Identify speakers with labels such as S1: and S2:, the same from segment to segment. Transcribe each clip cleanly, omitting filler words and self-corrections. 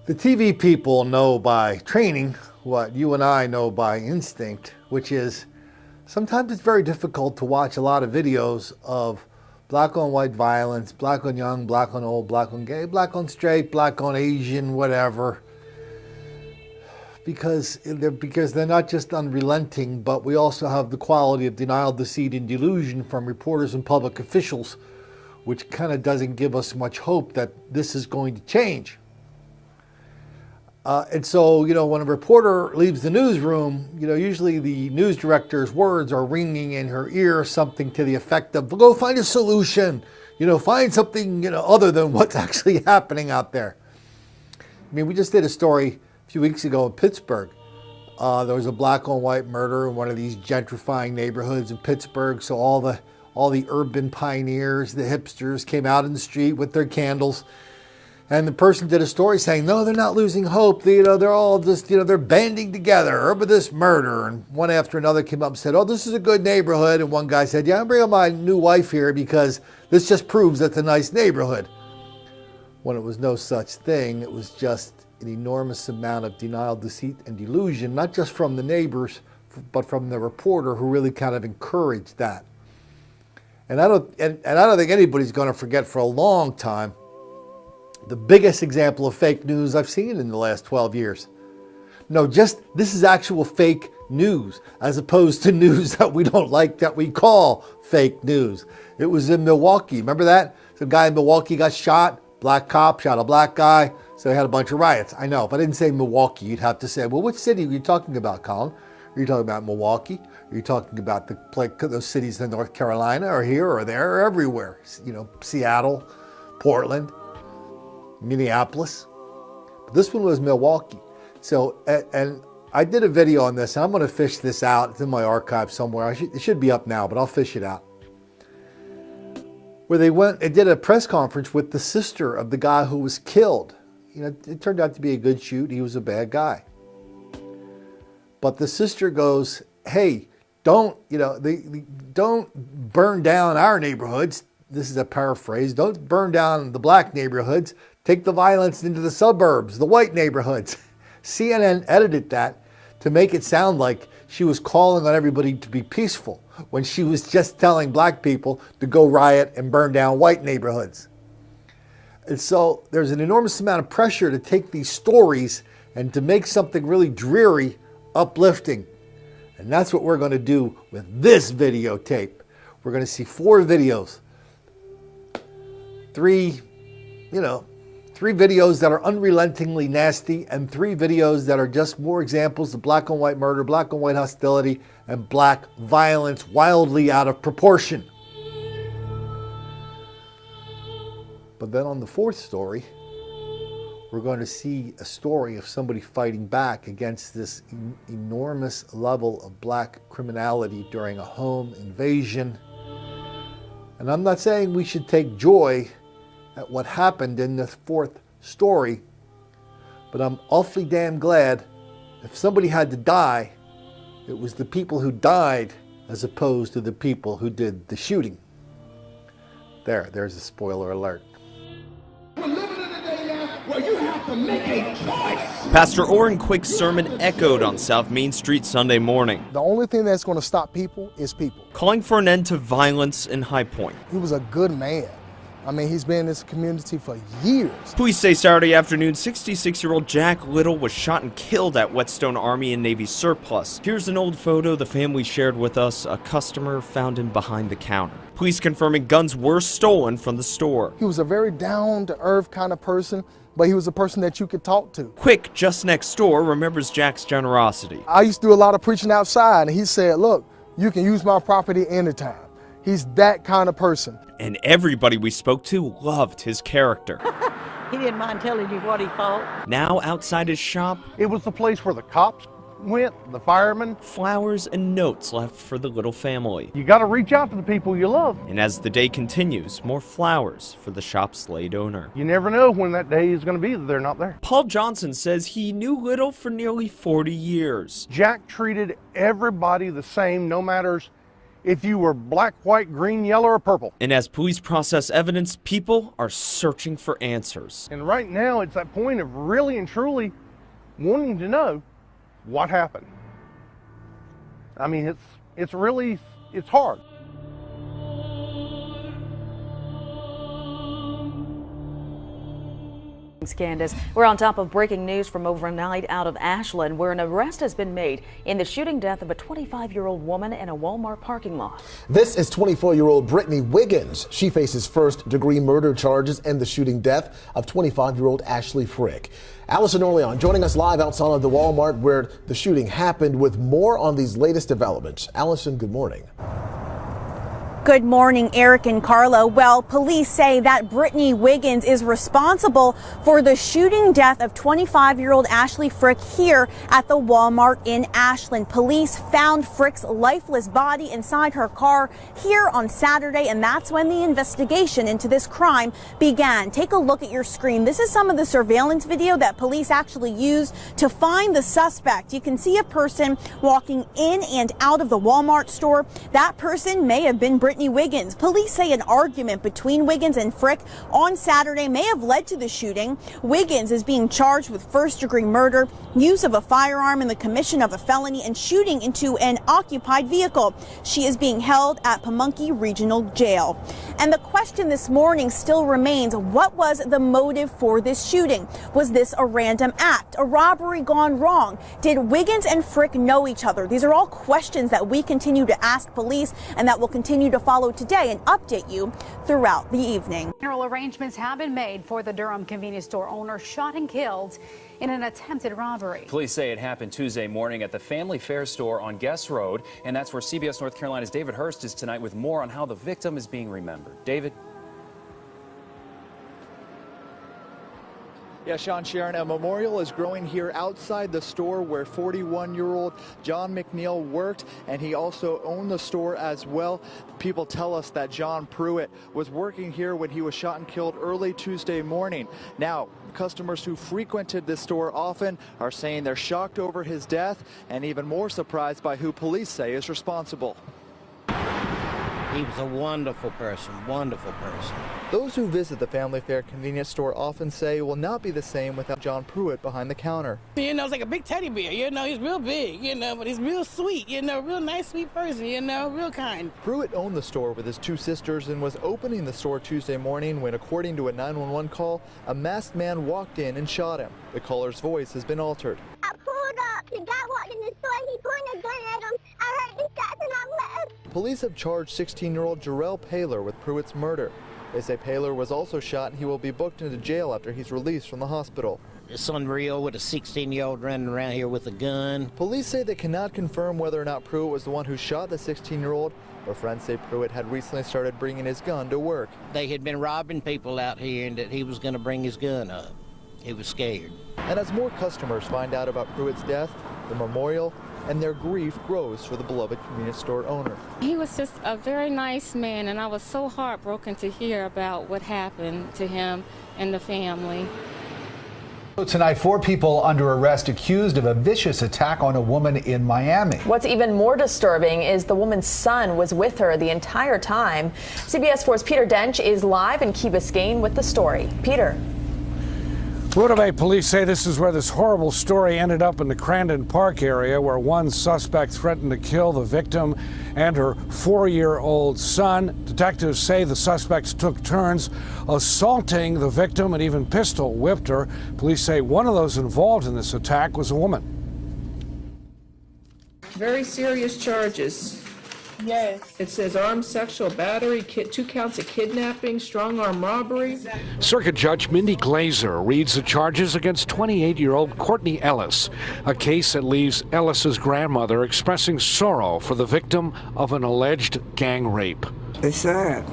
S1: The TV people know by training what you and I know by instinct, which is sometimes it's very difficult to watch a lot of videos of black on white violence, black on young, black on old, black on gay, black on straight, black on Asian, whatever, because they're not just unrelenting, but we also have the quality of denial, deceit, and delusion from reporters and public officials, which kind of doesn't give us much hope that this is going to change. And so, when a reporter leaves the newsroom, usually the news director's words are ringing in her ear, something to the effect of, go find a solution, find something, other than what's actually happening out there. I mean, we just did a story a few weeks ago in Pittsburgh. There was a black on white murder in one of these gentrifying neighborhoods in Pittsburgh. So all the urban pioneers, the hipsters came out in the street with their candles. And the person did a story saying, no, they're not losing hope. They're all just, they're banding together over this murder. And one after another came up and said, oh, this is a good neighborhood. And one guy said, yeah, I'm bringing my new wife here because this just proves it's a nice neighborhood. When it was no such thing, it was just an enormous amount of denial, deceit, and delusion, not just from the neighbors, but from the reporter who really kind of encouraged that. And I don't think anybody's going to forget for a long time the biggest example of fake news I've seen in the last 12 years. No, this is actual fake news, as opposed to news that we don't like that we call fake news. It was in Milwaukee. Remember that? Some guy in Milwaukee got shot, black cop shot a black guy, so they had a bunch of riots. I know, if I didn't say Milwaukee, you'd have to say, well, which city are you talking about, Colin? Are you talking about Milwaukee? Are you talking about those cities in North Carolina or here or there or everywhere? Seattle, Portland, Minneapolis. But this one was Milwaukee. So, and I did a video on this, and I'm going to fish this out. It's in my archive somewhere. It should be up now, but I'll fish it out. Where they did a press conference with the sister of the guy who was killed. It turned out to be a good shoot. He was a bad guy. But the sister goes, hey, don't burn down our neighborhoods. This is a paraphrase. Don't burn down the black neighborhoods. Take the violence into the suburbs, the white neighborhoods. CNN edited that to make it sound like she was calling on everybody to be peaceful when she was just telling black people to go riot and burn down white neighborhoods. And so there's an enormous amount of pressure to take these stories and to make something really dreary uplifting. And that's what we're going to do with this videotape. We're going to see 4 videos. 3 videos that are unrelentingly nasty, and 3 videos that are just more examples of black on white murder, black on white hostility, and black violence wildly out of proportion. But then on the 4th story, we're going to see a story of somebody fighting back against this enormous level of black criminality during a home invasion. And I'm not saying we should take joy at what happened in the 4th story, but I'm awfully damn glad if somebody had to die, it was the people who died as opposed to the people who did the shooting. There's a spoiler alert.
S2: We're living in a day now where you have to make a choice.
S3: Pastor Orrin Quick's sermon echoed on South Main Street Sunday morning,
S4: The only thing that's going to stop people is people.
S3: calling for an end to violence in High Point.
S4: He was a good man. I mean, he's been in this community for years.
S3: Police say Saturday afternoon, 66-year-old Jack Little was shot and killed at Whetstone Army and Navy surplus. Here's an old photo the family shared with us. A customer found him behind the counter. Police confirming guns were stolen from the store.
S4: He was a very down-to-earth kind of person, but he was a person that you could talk to.
S3: Quick, just next door, remembers Jack's generosity.
S4: I used to do a lot of preaching outside, and he said, look, you can use my property anytime. He's that kind of person.
S3: And everybody we spoke to loved his character.
S5: He didn't mind telling you what he thought.
S3: Now outside his shop,
S6: It was the place where the cops went, the firemen.
S3: flowers and notes left for the Little family.
S6: You got to reach out to the people you love.
S3: And as the day continues, more flowers for the shop's late owner.
S6: You never know when that day is going to be that they're not there.
S3: Paul Johnson says he knew Little for nearly 40 years.
S6: Jack treated everybody the same, no matter if you were black, white, green, yellow, or purple.
S3: And as police process evidence, people are searching for answers.
S6: And right now, it's that point of really and truly wanting to know what happened. I mean, it's hard.
S7: Candace, we're on top of breaking news from overnight out of Ashland, where an arrest has been made in the shooting death of a 25-year-old woman in a Walmart parking lot.
S8: This is 24-year-old Brittany Wiggins. She faces first-degree murder charges and the shooting death of 25-year-old Ashley Frick. Allison Orlean joining us live outside of the Walmart where the shooting happened with more on these latest developments. Allison, good morning.
S9: Good morning, Eric and Carlo. Well, police say that Brittany Wiggins is responsible for the shooting death of 25-year-old Ashley Frick here at the Walmart in Ashland. Police found Frick's lifeless body inside her car here on Saturday, and that's when the investigation into this crime began. Take a look at your screen. This is some of the surveillance video that police actually used to find the suspect. You can see a person walking in and out of the Walmart store. That person may have been Brittany Wiggins. Police say an argument between Wiggins and Frick on Saturday may have led to the shooting. Wiggins is being charged with first-degree murder, use of a firearm in the commission of a felony, and shooting into an occupied vehicle. She is being held at Pamunkey Regional Jail. And the question this morning still remains, what was the motive for this shooting? Was this a random act, a robbery gone wrong? Did Wiggins and Frick know each other? These are all questions that we continue to ask police and that will continue to follow today and update you throughout the evening.
S10: General arrangements have been made for the Durham convenience store owner shot and killed in an attempted robbery.
S11: Police say it happened Tuesday morning at the Family Fare store on Guest Road, and that's where CBS North Carolina's David Hurst is tonight with more on how the victim is being remembered. David?
S12: Yeah, Sean, Sharon, a memorial is growing here outside the store where 41-year-old John McNeil worked, and he also owned the store as well. People tell us that John Pruitt was working here when he was shot and killed early Tuesday morning. Now, customers who frequented this store often are saying they're shocked over his death and even more surprised by who police say is responsible.
S13: He was a wonderful person, wonderful person.
S12: Those who visit the Family Fare convenience store often say it will not be the same without John Pruitt behind the counter.
S14: You know, it's like a big teddy bear, you know, he's real big, you know, but he's real sweet, you know, real nice, sweet person, you know, real kind.
S12: Pruitt owned the store with his two sisters and was opening the store Tuesday morning when, according to a 911 call, a masked man walked in and shot him. The caller's voice has been altered.
S15: I pulled up, the guy walked in the store, he pointed a gun at him, I heard the shots and I left.
S12: Police have charged 16-year-old Jarrell Paylor with Pruitt's murder. They say Paylor was also shot and he will be booked into jail after he's released from the hospital.
S13: It's unreal with a 16-year-old running around here with a gun.
S12: Police say they cannot confirm whether or not Pruitt was the one who shot the 16-year-old, but friends say Pruitt had recently started bringing his gun to work.
S13: They had been robbing people out here and that he was going to bring his gun up. He was scared.
S12: And as more customers find out about Pruitt's death, the memorial and their grief grows for the beloved convenience store owner.
S16: He was just a very nice man, and I was so heartbroken to hear about what happened to him and the family.
S17: Tonight, 4 people under arrest accused of a vicious attack on a woman in Miami.
S18: What's even more disturbing is the woman's son was with her the entire time. CBS 4's Peter Dench is live in Key Biscayne with the story. Peter.
S19: Buda Bay police say this is where this horrible story ended up in the Crandon Park area, where one suspect threatened to kill the victim and her 4-year-old son. Detectives say the suspects took turns assaulting the victim and even pistol whipped her. Police say one of those involved in this attack was a woman.
S20: Very serious charges. Yes. It says armed sexual battery, 2 counts of kidnapping, strong-arm robbery.
S19: Circuit Judge Mindy Glazer reads the charges against 28-year-old Courtney Ellis, a case that leaves Ellis's grandmother expressing sorrow for the victim of an alleged gang rape.
S21: It's sad.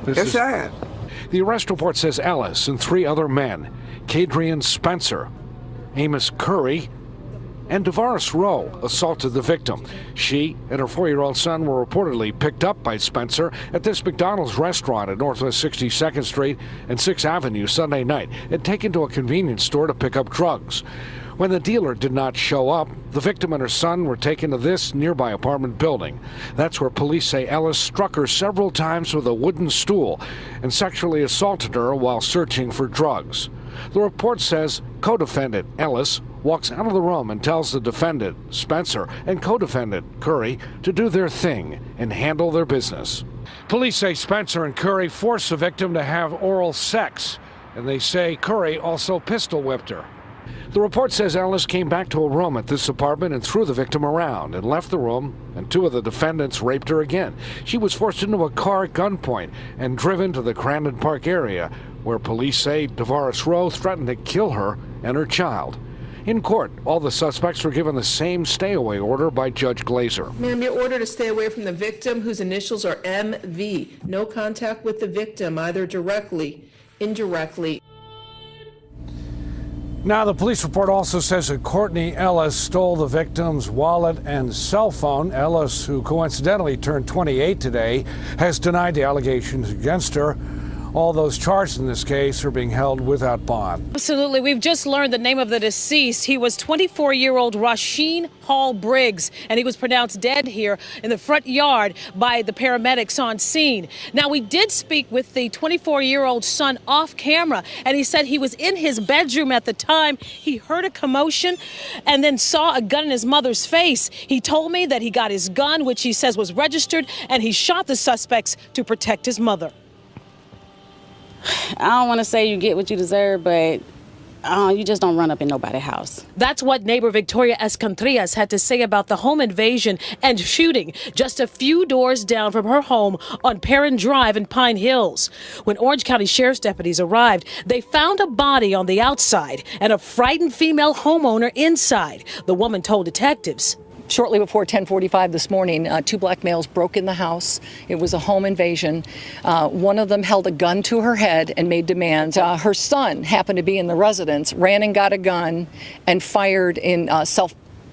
S21: It's sad.
S19: The arrest report says Ellis and 3 other men, Kadrian Spencer, Amos Curry, and DeVaris Rowe, assaulted the victim. She and her 4-year-old son were reportedly picked up by Spencer at this McDonald's restaurant at Northwest 62nd Street and 6th Avenue Sunday night and taken to a convenience store to pick up drugs. When the dealer did not show up, the victim and her son were taken to this nearby apartment building. That's where police say Ellis struck her several times with a wooden stool and sexually assaulted her while searching for drugs. The report says co-defendant Ellis walks out of the room and tells the defendant, Spencer, and co-defendant Curry to do their thing and handle their business. Police say Spencer and Curry forced the victim to have oral sex, and they say Curry also pistol whipped her. The report says Ellis came back to a room at this apartment and threw the victim around and left the room, and two of the defendants raped her again. She was forced into a car at gunpoint and driven to the Crandon Park area, where police say Tavares Rowe threatened to kill her and her child. In court, all the suspects were given the same stay-away order by Judge Glazer.
S20: Ma'am, you're ordered to stay away from the victim, whose initials are MV. No contact with the victim, either directly, indirectly.
S19: Now, the police report also says that Courtney Ellis stole the victim's wallet and cell phone. Ellis, who coincidentally turned 28 today, has denied the allegations against her. All those charged in this case are being held without bond.
S1: Absolutely. We've just learned the name of the deceased. He was 24-year-old Rasheen Hall Briggs, and he was pronounced dead here in the front yard by the paramedics on scene. Now, we did speak with the 24-year-old son off camera, and he said he was in his bedroom at the time. He heard a commotion and then saw a gun in his mother's face. He told me that he got his gun, which he says was registered, and he shot the suspects to protect his mother.
S22: I don't want to say you get what you deserve, but you just don't run up in nobody's house.
S1: That's what neighbor Victoria Escantrillas had to say about the home invasion and shooting just a few doors down from her home on Perrin Drive in Pine Hills. When Orange County Sheriff's deputies arrived, they found a body on the outside and a frightened female homeowner inside. The woman told detectives.
S23: Shortly before 10:45 this morning, two black males broke in the house. It was a home invasion. One of them held a gun to her head and made demands. Her son happened to be in the residence, ran and got a gun, and fired in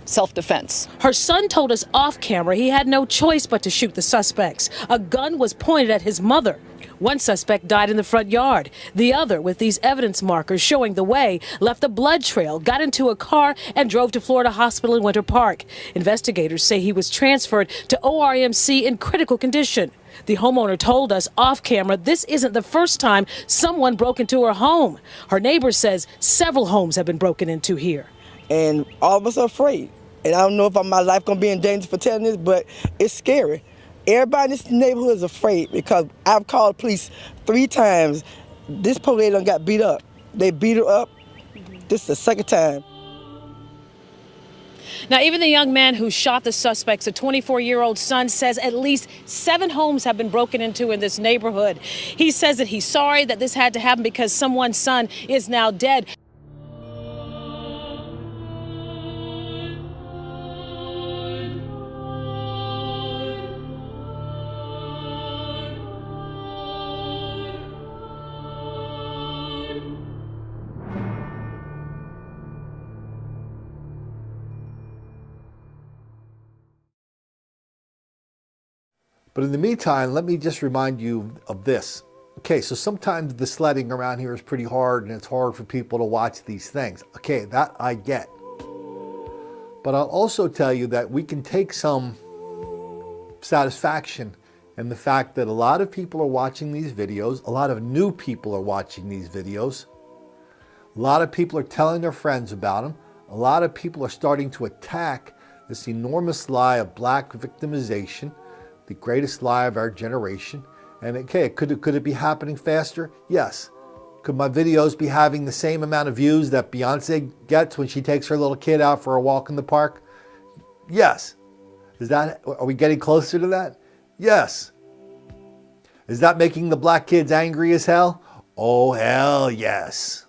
S23: self-defense.
S1: Her son told us off camera he had no choice but to shoot the suspects. A gun was pointed at his mother. One suspect died in the front yard. The other, with these evidence markers showing the way, left a blood trail, got into a car, and drove to Florida Hospital in Winter Park. Investigators say he was transferred to ORMC in critical condition. The homeowner told us off camera this isn't the first time someone broke into her home. Her neighbor says several homes have been broken into here.
S24: And all of us are afraid. And I don't know if my life going to be in danger for telling this, but it's scary. Everybody in this neighborhood is afraid because I've called police 3 times. This poor lady done got beat up. They beat her up. This is the second time.
S1: Now, even the young man who shot the suspects, a 24-year-old son, says at least 7 homes have been broken into in this neighborhood. He says that he's sorry that this had to happen because someone's son is now dead.
S25: But in the meantime, let me just remind you of this. Okay, so sometimes the sledding around here is pretty hard and it's hard for people to watch these things. Okay, that I get. But I'll also tell you that we can take some satisfaction in the fact that a lot of people are watching these videos. A lot of new people are watching these videos. A lot of people are telling their friends about them. A lot of people are starting to attack this enormous lie of black victimization, the greatest lie of our generation. And okay, could it be happening faster? Yes. Could my videos be having the same amount of views that Beyonce gets when she takes her little kid out for a walk in the park? Yes. Are we getting closer to that? Yes. Is that making the black kids angry as hell? Oh, hell yes.